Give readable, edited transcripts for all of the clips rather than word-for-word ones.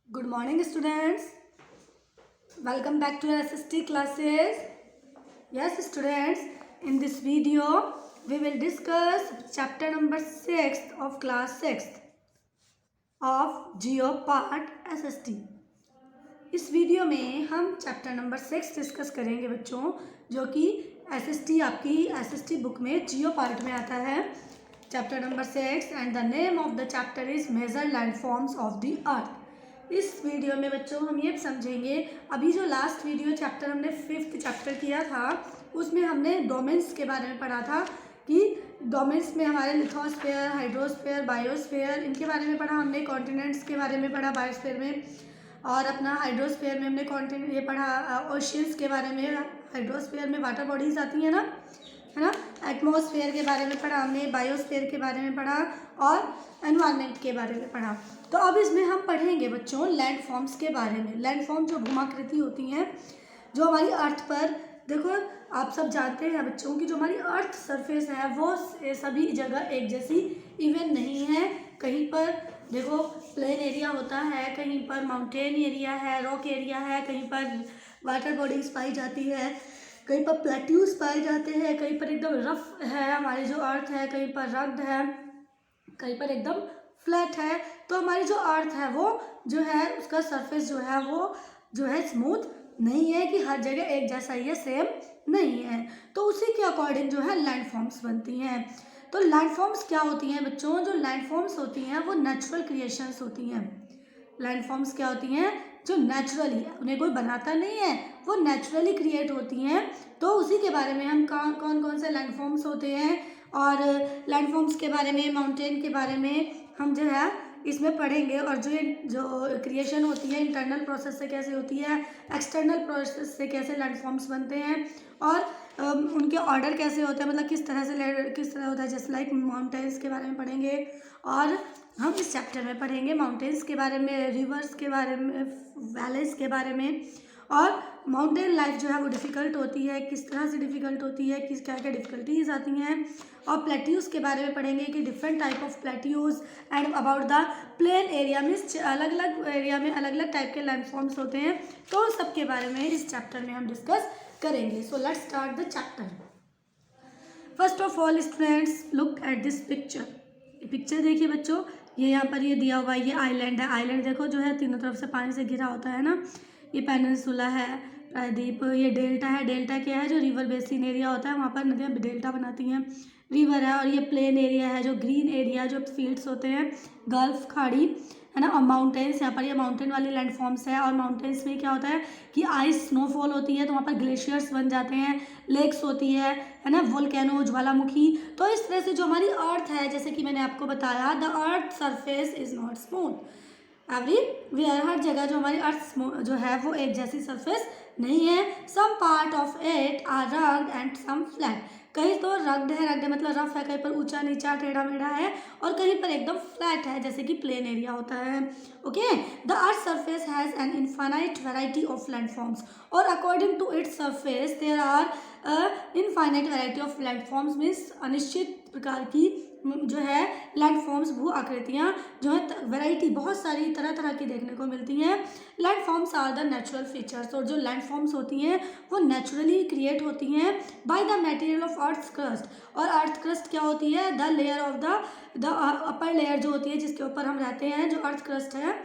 Good morning, students. Welcome back to our SST classes. Yes, students, in this video, we will discuss chapter number 6 of class 6th of Geo Part SST. इस video में हम chapter number 6 discuss करेंगे बच्चों, जो कि SST आपकी SST book में जियो part में आता है. Chapter number 6 and the name of the chapter is major landforms of the earth. इस वीडियो में बच्चों हम ये समझेंगे, अभी जो लास्ट वीडियो चैप्टर हमने 5th चैप्टर किया था उसमें हमने डोमेन्स के बारे में पढ़ा था कि डोमेन्स में हमारे लिथोस्फेयर, हाइड्रोस्फेयर, बायोस्फेयर, इनके बारे में पढ़ा हमने. कॉन्टिनेंट्स के बारे में पढ़ा बायोस्फेयर में, और अपना हाइड्रोस्फेयर में हमने कॉन्टिनेंट ये पढ़ा ओशियंस के बारे में. हाइड्रोस्फेयर में वाटर बॉडीज आती हैं ना, है ना. एटमॉस्फेयर के बारे में पढ़ा हमने, बायोस्फेयर के बारे में पढ़ा और एनवायरनमेंट के बारे में पढ़ा. तो अब इसमें हम पढ़ेंगे बच्चों लैंडफॉर्म्स के बारे में. लैंडफॉर्म जो भूमाकृति होती हैं जो हमारी अर्थ पर, देखो आप सब जानते हैं बच्चों की जो हमारी अर्थ सरफेस है वो सभी जगह एक जैसी इवन नहीं है. कहीं पर देखो प्लेन एरिया होता है, कहीं पर माउंटेन एरिया है, रॉक एरिया है, कहीं पर वाटर बॉडीज पाई जाती है, कहीं पर प्लेट्यूज पाए जाते हैं, कहीं पर एकदम रफ है हमारी जो अर्थ है, कहीं पर रग्ड है, कहीं पर एकदम फ्लैट है. तो हमारी जो अर्थ है वो जो है उसका सरफेस जो है वो जो है स्मूथ नहीं है कि हर जगह एक जैसा ही है, सेम नहीं है. तो उसी के अकॉर्डिंग जो है लैंडफॉर्म्स बनती हैं. तो लैंडफॉर्म्स क्या होती हैं बच्चों? जो लैंडफॉर्म्स होती हैं वो नेचुरल क्रिएशंस होती हैं. लैंडफॉर्म्स क्या होती हैं? जो नेचुरली, उन्हें कोई बनाता नहीं है, वो नेचुरली क्रिएट होती हैं. तो उसी के बारे में हम कौन कौन से लैंडफॉर्म्स होते हैं और लैंडफॉर्म्स के बारे में, माउंटेन के बारे में हम जो है इसमें पढ़ेंगे. और जो क्रिएशन होती है इंटरनल प्रोसेस से कैसे होती है, एक्सटर्नल प्रोसेस से कैसे लैंडफॉर्म्स बनते हैं, और उनके ऑर्डर कैसे होते हैं, मतलब किस तरह होता है. जैसे लाइक माउंटेन्स के बारे में पढ़ेंगे, और हम इस चैप्टर में पढ़ेंगे माउंटेन्स के बारे में, रिवर्स के बारे में, वैलीज के बारे में, और माउंटेन लाइफ जो है वो डिफ़िकल्ट होती है, किस तरह से डिफ़िकल्ट होती है, किस क्या क्या डिफ़िकल्टीज आती हैं. और प्लेट्यूज़ के बारे में पढ़ेंगे कि different type of plateaus and about the plain area means अलग अलग एरिया में अलग अलग टाइप के लैंडफॉर्म्स होते हैं. तो सब के बारे में इस चैप्टर में हम डिस्कस करेंगे. So let's start the chapter. First of all students look at this picture. Picture देखिए बच्चों, ये यहाँ पर ये दिया हुआ है, ये आइलैंड है. आइलैंड देखो जो है तीनों तरफ से पानी से घिरा होता है ना. ये पेनिनसुला है, प्रायद्वीप. ये डेल्टा है. डेल्टा क्या है? जो रिवर बेसिन एरिया होता है वहाँ पर नदियाँ डेल्टा बनाती हैं, रिवर है. और ये प्लेन एरिया है, जो ग्रीन एरिया, जो फील्ड्स होते हैं, गल्फ, खाड़ी, है ना. और माउंटेन्स, यहाँ पर ये माउंटेन वाली लैंडफॉर्म्स है. और माउंटेन्स में क्या होता है कि आइस स्नोफॉल होती है तो वहाँ पर ग्लेशियर्स बन जाते हैं, लेक्स होती है ना, वोल्केनो, ज्वालामुखी. तो इस तरह से जो हमारी अर्थ है, जैसे कि मैंने आपको बताया, the earth surface is not smooth everywhere. हर जगह जो हमारी अर्थ जो है वो एक जैसी सरफेस नहीं है. Some part of it are rugged and some flat. कहीं तो रग्ड है, रग्ड मतलब रफ है, कहीं पर ऊंचा नीचा टेढ़ा मेढ़ा है, और कहीं पर एकदम फ्लैट है जैसे कि प्लेन एरिया होता है. Okay. The earth surface has an infinite variety of landforms, और according to its surface there are infinite variety of landforms means अनिश्चित प्रकार की जो है लैंडफॉर्म्स, भू आकृतियाँ जो है वैरायटी बहुत सारी तरह तरह की देखने को मिलती हैं. Landforms are the natural features. और जो लैंडफॉर्म्स होती हैं वो नेचुरली क्रिएट होती हैं by the material of earth crust. और अर्थ क्रस्ट क्या होती है? The layer of the upper layer जो होती है जिसके ऊपर हम रहते हैं, जो अर्थ क्रस्ट है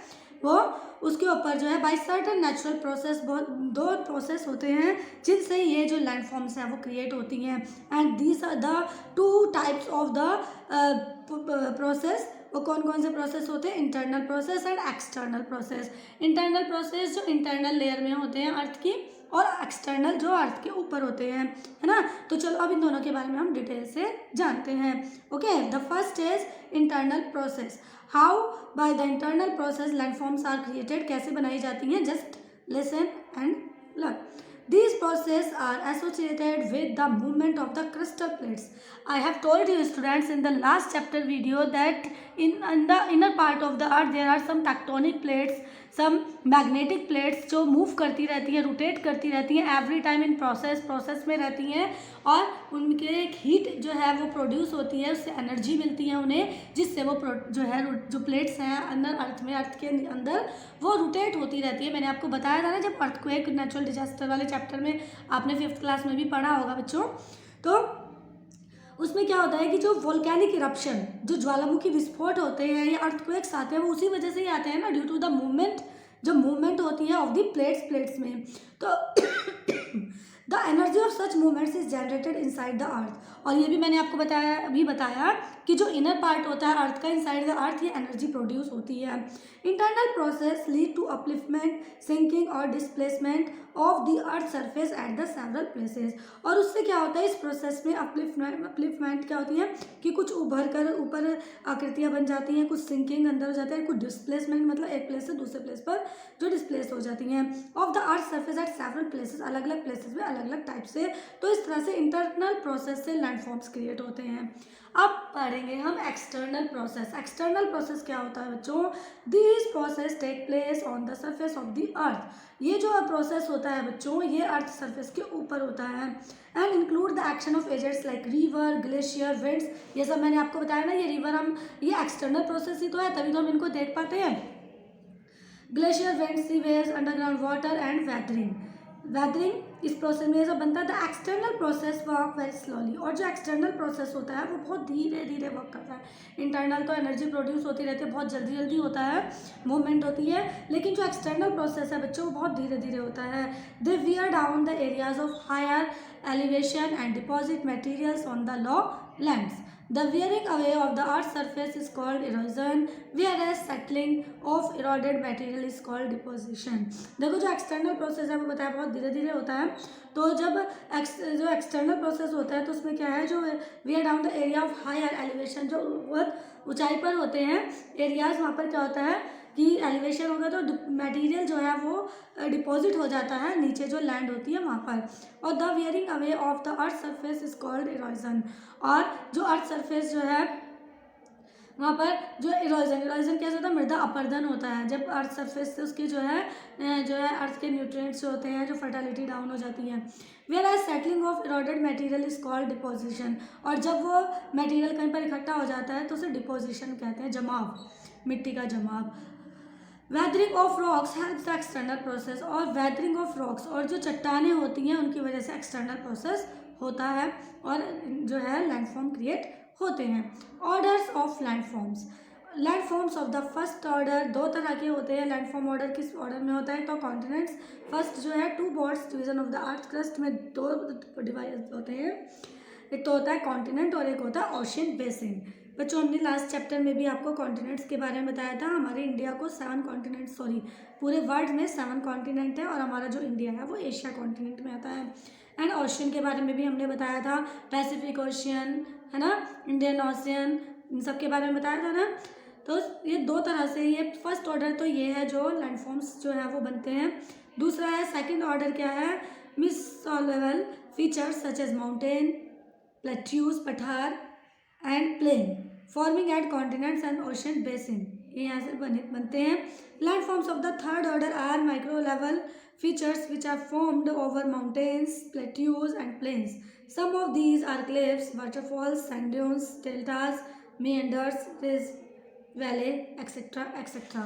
वो, उसके ऊपर जो है बाय सर्टन नेचुरल प्रोसेस, बहुत दो प्रोसेस होते हैं जिनसे ये जो लैंडफॉर्म्स हैं वो क्रिएट होती हैं. And these are the two types of the process. वो कौन कौन से प्रोसेस होते हैं? Internal process and external process. Internal process जो इंटरनल लेयर में होते हैं अर्थ की, और एक्सटर्नल जो अर्थ के ऊपर होते हैं, है ना. तो चलो अब इन दोनों के बारे में हम डिटेल से जानते हैं. Okay. The first is internal process. How? By the internal process landforms are created. कैसे बनाई जाती हैं? Just listen and learn. These processes are associated with the movement of the crystal plates. I have told you students in the last chapter video that in the inner part of the earth there are some tectonic plates, some magnetic plates जो move करती रहती हैं, rotate करती रहती हैं every time in process में रहती हैं, और उनके एक हीट जो है वो प्रोड्यूस होती है, उससे एनर्जी मिलती है उन्हें, जिससे वो जो है जो प्लेट्स हैं अंदर अर्थ में, अर्थ के अंदर वो रोटेट होती रहती है। मैंने आपको बताया था ना जब अर्थक्वेक नेचुरल डिजास्टर वाले चैप्टर में, आपने 5th क्लास में भी पढ़ा होगा बच्चों, तो उसमें क्या होता है कि जो वोल्केनिक इरप्शन, जो ज्वालामुखी विस्फोट होते हैं या अर्थक्वेक्स आते हैं, वो उसी वजह से ही आते हैं ना, ड्यू टू द मूवमेंट, जो मूवमेंट होती है ऑफ द प्लेट्स में। तो the energy of such movements is generated inside the earth. और ये भी मैंने आपको बताया कि जो इनर पार्ट होता है अर्थ का, इनसाइड द अर्थ ये एनर्जी प्रोड्यूस होती है। Internal process lead to upliftment, sinking और displacement of the earth surface at the several places. और उससे क्या होता है इस प्रोसेस में, अपलिफ्टमेंट क्या होती है कि कुछ उभर कर ऊपर आकृतियाँ बन जाती हैं, कुछ सिंकिंग अंदर हो जाता है, कुछ डिस्प्लेसमेंट मतलब एक प्लेस से दूसरे प्लेस पर जो डिस्प्लेस हो जाती हैं of the earth surface eight several places, अलग अलग प्लेसेस में अलग अलग टाइप से। तो इस तरह से इंटरनल प्रोसेस से लैंडफॉर्म्स क्रिएट होते हैं। अब पढ़ेंगे हम एक्सटर्नल प्रोसेस। एक्सटर्नल प्रोसेस क्या होता है बच्चों? This process take place on the surface of the earth. ये जो प्रोसेस होता है बच्चों, ये अर्थ सरफेस के ऊपर होता है, and include the action of agents like river, glacier, winds. ये सब मैंने आपको बताया ना, ये रिवर ये एक्सटर्नल प्रोसेस ही तो है, तभी तो हम इनको देख पाते हैं। Glacier, winds, sea waves, underground water and weathering इस प्रोसेस में ये सब बनता है। The external process work very slowly. और जो एक्सटर्नल प्रोसेस होता है वो बहुत धीरे धीरे वर्क करता है। इंटरनल तो एनर्जी प्रोड्यूस होती रहती है, बहुत जल्दी जल्दी होता है, मूवमेंट होती है, लेकिन जो एक्सटर्नल प्रोसेस है बच्चों वो बहुत धीरे धीरे होता है। They wear down the areas of higher elevation and deposit materials on the low lands. The wearing away of the earth's surface is called erosion, whereas settling of eroded material is called deposition. देखो जो external process है वो बताया बहुत धीरे धीरे होता है। तो जब जो एक्सटर्नल प्रोसेस होता है तो उसमें क्या है, जो wear down the area of higher elevation, जो बहुत ऊंचाई पर होते हैं एरियाज, वहाँ पर क्या होता है कि एलिवेशन होगा तो मटेरियल जो है वो डिपॉजिट हो जाता है नीचे जो लैंड होती है वहाँ पर। और the wearing away of the earth surface is called erosion. और जो अर्थ सरफेस जो है वहाँ पर जो इरोजन कैसे होता है, मृदा अपरदन होता है। जब अर्थ सरफेस से उसके जो है अर्थ के न्यूट्रिएंट्स जो होते हैं, जो फर्टिलिटी डाउन हो जाती है। Whereas settling of eroded material is called deposition. और जब वो मटेरियल कहीं पर इकट्ठा हो जाता है तो उसे डिपोजिशन कहते हैं, जमाव, मिट्टी का जमाव। Weathering of rocks helps the external process. और वेदरिंग ऑफ रॉक्स, और जो चट्टानें होती हैं उनकी वजह से एक्सटर्नल प्रोसेस होता है और जो है लैंडफॉर्म क्रिएट होते हैं। Orders of landforms. Landforms of the first order दो तरह के होते हैं। लैंडफॉर्म ऑर्डर किस ऑर्डर में होता है? तो कॉन्टिनेंट्स फर्स्ट जो है, two broad division of the earth crust में दो डिवाइड होते हैं। एक तो होता है कॉन्टिनेंट और एक होता है ओशियन बेसिन। बच्चों हमने लास्ट चैप्टर में भी आपको कॉन्टिनेंट्स के बारे में बताया था। हमारे इंडिया को 7 कॉन्टिनेंट, पूरे वर्ल्ड में 7 कॉन्टिनेंट है और हमारा जो इंडिया है वो एशिया कॉन्टिनेंट में आता है। एंड ओशियन के बारे में भी हमने बताया था, पैसिफिक ओशियन है ना, इंडियन ओशियन, इन सब के बारे में बताया था ना। तो ये दो तरह से, ये फर्स्ट ऑर्डर तो ये है जो लैंडफॉर्म्स जो है वो बनते हैं। दूसरा है सेकेंड ऑर्डर, क्या है? Misolvable features such as mountain, plateaus, पठार and plain forming at continents and ocean basin, ये यहाँ से बनते हैं। Landforms of the third order are micro level features which are formed over mountains, plateaus and plains. Some of these are cliffs, waterfalls, sand dunes, deltas, meanders, valley, etc. etc.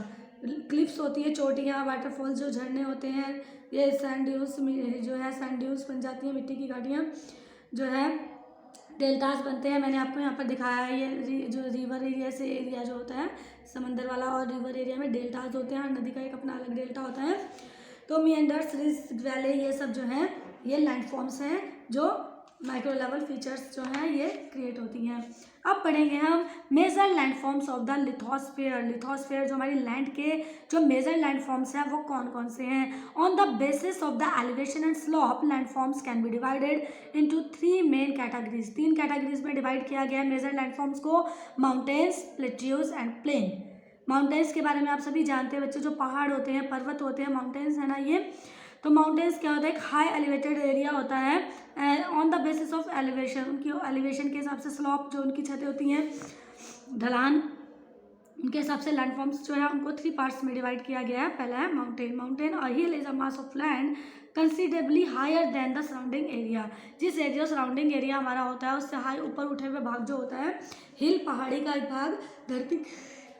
Cliffs होती है, चोटियाँ, waterfalls जो झरने होते हैं, ये sand dunes जो है, सैंड ड्यून्स बन जाती हैं, मिट्टी की घाटियाँ जो है, डेल्टास बनते हैं। मैंने आपको यहाँ पर दिखाया है, ये जो रिवर एरिया से एरिया जो होता है समंदर वाला, और रिवर एरिया में डेल्टास होते हैं, हर नदी का एक अपना अलग डेल्टा होता है। तो मिएंडर्स, रिज, वैले, ये सब जो हैं ये लैंडफॉर्म्स हैं जो माइक्रो लेवल फीचर्स जो हैं ये क्रिएट होती हैं। अब पढ़ेंगे हम major landforms of the lithosphere. Lithosphere जो हमारी लैंड के जो मेजर लैंडफॉर्म्स हैं वो कौन कौन से हैं? On the basis of the elevation and slope landforms can be divided into 3 main categories. 3 categories में डिवाइड किया गया है मेजर लैंडफॉर्म्स को, mountains, plateaus and plain. Mountains के बारे में आप सभी जानते हैं बच्चों, जो पहाड़ होते हैं, पर्वत होते हैं, माउंटेन्स है ना ये। तो माउंटेन्स क्या होता है? एक हाई एलिवेटेड एरिया होता है, on the basis of elevation, उनकी एलिवेशन के हिसाब से स्लोप जो उनकी छतें होती हैं, ढलान उनके हिसाब से लैंड फॉर्म्स जो है उनको 3 पार्ट्स में डिवाइड किया गया है। पहला है mountain. Mountain a hill is a mass of land considerably higher than the surrounding area. जिस एरिया सराउंडिंग एरिया हमारा होता है उससे हाई ऊपर उठे हुए भाग जो होता है, हिल पहाड़ी का एक भाग धरती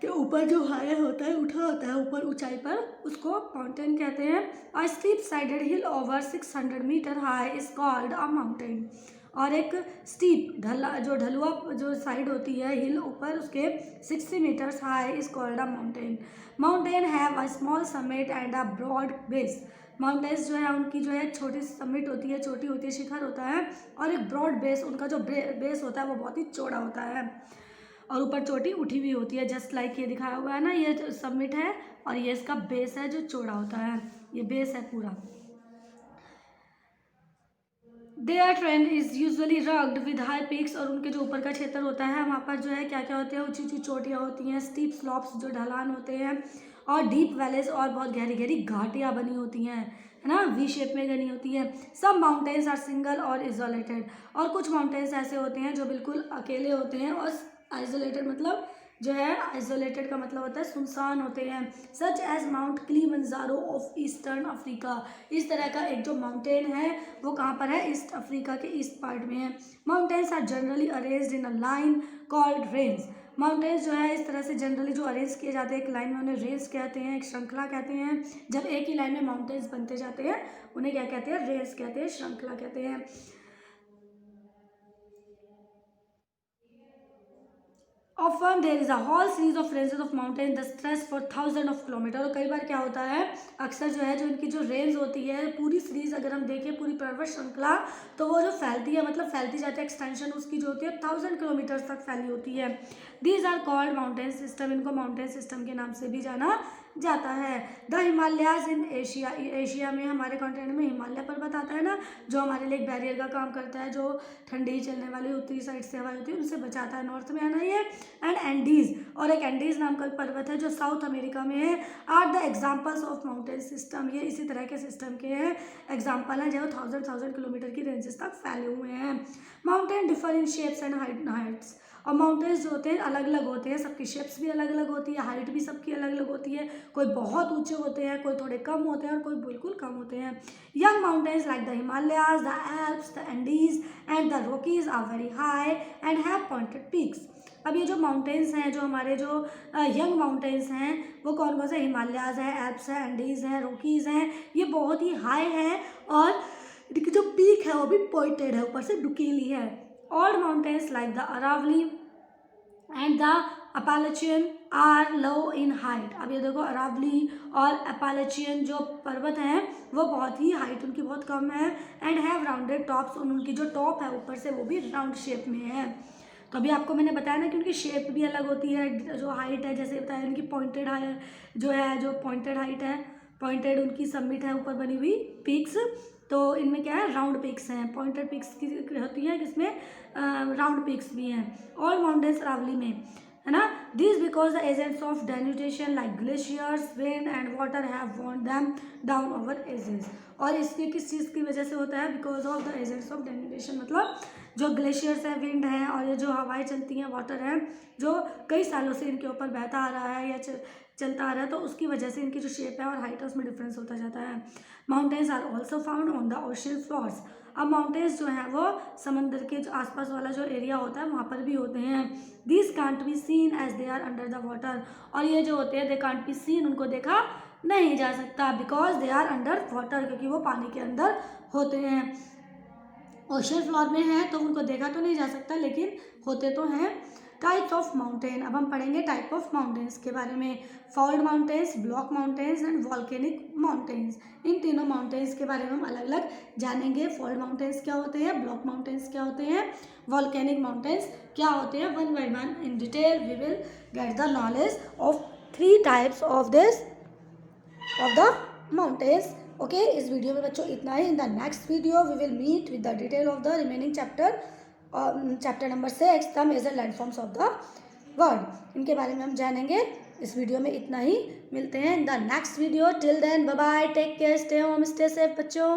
के ऊपर जो हायर होता है, उठा होता है ऊपर ऊंचाई पर, उसको माउंटेन कहते हैं। A steep sided hill over 600 metre high is called a mountain. और एक स्टीप ढलुआ जो साइड होती है हिल ऊपर उसके 60 metres high is called a mountain. Mountain have a small summit and a broad base. Mountains जो है उनकी जो है छोटी समिट होती है, छोटी होती है, शिखर होता है, और एक ब्रॉड बेस, उनका जो बेस होता है वो बहुत ही चौड़ा होता है और ऊपर चोटी उठी हुई होती है। जस्ट लाइक ये दिखाया हुआ है ना, ये समिट है और ये इसका बेस है जो चौड़ा होता है, ये बेस है पूरा। Their trend is usually rugged with high peaks. और उनके जो ऊपर का क्षेत्र होता है वहाँ पर जो है क्या क्या होते हैं, ऊंची ऊंची चोटियाँ होती हैं, स्टीप स्लॉप्स जो ढलान होते हैं, और डीप वैलीज और बहुत गहरी गहरी घाटियाँ बनी होती हैं, है ना, वी शेप में बनी होती है। सब माउंटेन्स आर सिंगल और इजोलेटेड। और कुछ माउंटेन्स ऐसे होते हैं जो बिल्कुल अकेले होते हैं, और आइसोलेटेड मतलब जो है, आइसोलेटेड का मतलब होता है सुनसान होते हैं। Such as Mount Kilimanjaro of eastern Africa. इस तरह का एक जो माउंटेन है वो कहाँ पर है, ईस्ट अफ्रीका के ईस्ट पार्ट में है। Mountains are generally arranged in a line called range. Mountains जो है इस तरह से जनरली जो अरेंज किए जाते हैं एक लाइन में, उन्हें रेंज कहते हैं, एक श्रृंखला कहते हैं। जब एक ही लाइन में माउंटेन्स बनते जाते हैं उन्हें क्या कहते हैं, रेंज कहते हैं, श्रृंखला कहते हैं। Often there is a whole series of ranges of mountains that stretch for thousands of kilometers। और कई बार क्या होता है, अक्सर जो है जो इनकी जो रेंज होती है पूरी सीरीज अगर हम देखें, पूरी पर्वत श्रृंखला, तो वो जो फैलती है, मतलब फैलती जाती है, एक्सटेंशन उसकी जो होती है 1000 किलोमीटर तक फैली होती है। These are called mountain system. इनको माउंटेन सिस्टम के नाम से भी जाना जाता है। The Himalayas in Asia. Asia में, हमारे कॉन्टिनेंट में हिमालय पर्वत आता है ना, जो हमारे लिए एक बैरियर का काम करता है, जो ठंडी चलने वाली उत्तरी साइड से हवा होती है उनसे बचाता है, नॉर्थ में आना ये। एंड एंडीज, और एक एंडीज नाम का पर्वत है जो साउथ अमेरिका में है। Are the examples of mountain system. ये इसी तरह के सिस्टम के हैं एग्जाम्पल हैं जो 1000 किलोमीटर की रेंजेस तक फैले हुए हैं। Mountain differ in shapes and Heights. और माउंटेन्स जो होते हैं अलग अलग होते हैं, सबकी शेप्स भी अलग अलग होती है, हाइट भी सबकी अलग अलग होती है। कोई बहुत ऊंचे होते हैं, कोई थोड़े कम होते हैं, और कोई बिल्कुल कम होते हैं। Young mountains like the Himalayas, the Alps, the Andes and the Rockies are very high and have pointed peaks. अब ये जो माउंटेन्स हैं, जो हमारे जो यंग माउंटेन्स हैं, वो कौन कौन से, हिमालयाज है, एल्प्स है, एंडीज हैं, रॉकीज हैं, ये बहुत ही हाई हैं और इनकी जो पीक है वो भी पॉइंटेड है, ऊपर से नुकीली है। All mountains like the Aravali and the Appalachian are low in height. अब ये देखो, अरावली और अपालेचियन जो पर्वत हैं वो बहुत ही हाइट उनकी बहुत कम है। एंड हैव राउंडेड टॉप्स, उनकी जो टॉप है ऊपर से वो भी राउंड शेप में है। तो अभी आपको मैंने बताया ना कि उनकी शेप भी अलग होती है, जो हाइट है, जैसे बताया उनकी पॉइंटेड हाइट जो है, जो पॉइंटेड हाइट है, पॉइंटेड उनकी समिट है ऊपर बनी हुई पीक्स। तो इनमें क्या है, राउंड पीक्स हैं, पॉइंटेड पीक्स की होती है, जिसमें राउंड पीक्स भी हैं। ऑल माउंटेन्स अरावली में, है ना। This because the agents of denudation like glaciers, wind and water have worn them down over ages. और इसके किस चीज़ की वजह से होता है, because of the agents of denudation, मतलब जो ग्लेशियर्स है, विंड है, और ये जो हवाएं चलती हैं, वाटर है, जो कई सालों से इनके ऊपर बहता आ रहा है या चलता आ रहा है, तो उसकी वजह से इनकी जो शेप है और हाइट है उसमें डिफरेंस होता जाता है। Mountains are also found on the ocean floors. अब माउंटेन्स जो हैं वो समंदर के जो आसपास वाला जो एरिया होता है वहाँ पर भी होते हैं। This can't be seen as they are under the water. और ये जो होते हैं, दे कांट बी सीन, उनको देखा नहीं जा सकता, because they are under water, क्योंकि वो पानी के अंदर होते हैं। ओशन फ्लोर में है तो उनको देखा तो नहीं जा सकता, लेकिन होते तो हैं। टाइप्स ऑफ माउंटेन, अब हम पढ़ेंगे टाइप ऑफ माउंटेन्स के बारे में। Fold mountains, block mountains and volcanic mountains. इन तीनों माउंटेन्स के बारे में हम अलग अलग जानेंगे। फॉल्ड माउंटेन्स क्या होते हैं, ब्लॉक माउंटेन्स क्या होते हैं, वॉल्केनिक माउंटेन्स क्या होते हैं, one by one in detail we will get the knowledge of 3 types of this of the mountains. Okay, इस वीडियो में बच्चों इतना ही। In the next video we will meet with the detail of the remaining chapter, chapter number 6, the major landforms of the world. इनके बारे में हम जानेंगे। इस वीडियो में इतना ही, मिलते हैं in the next video. Till then bye bye, take care, stay home, stay safe बच्चों।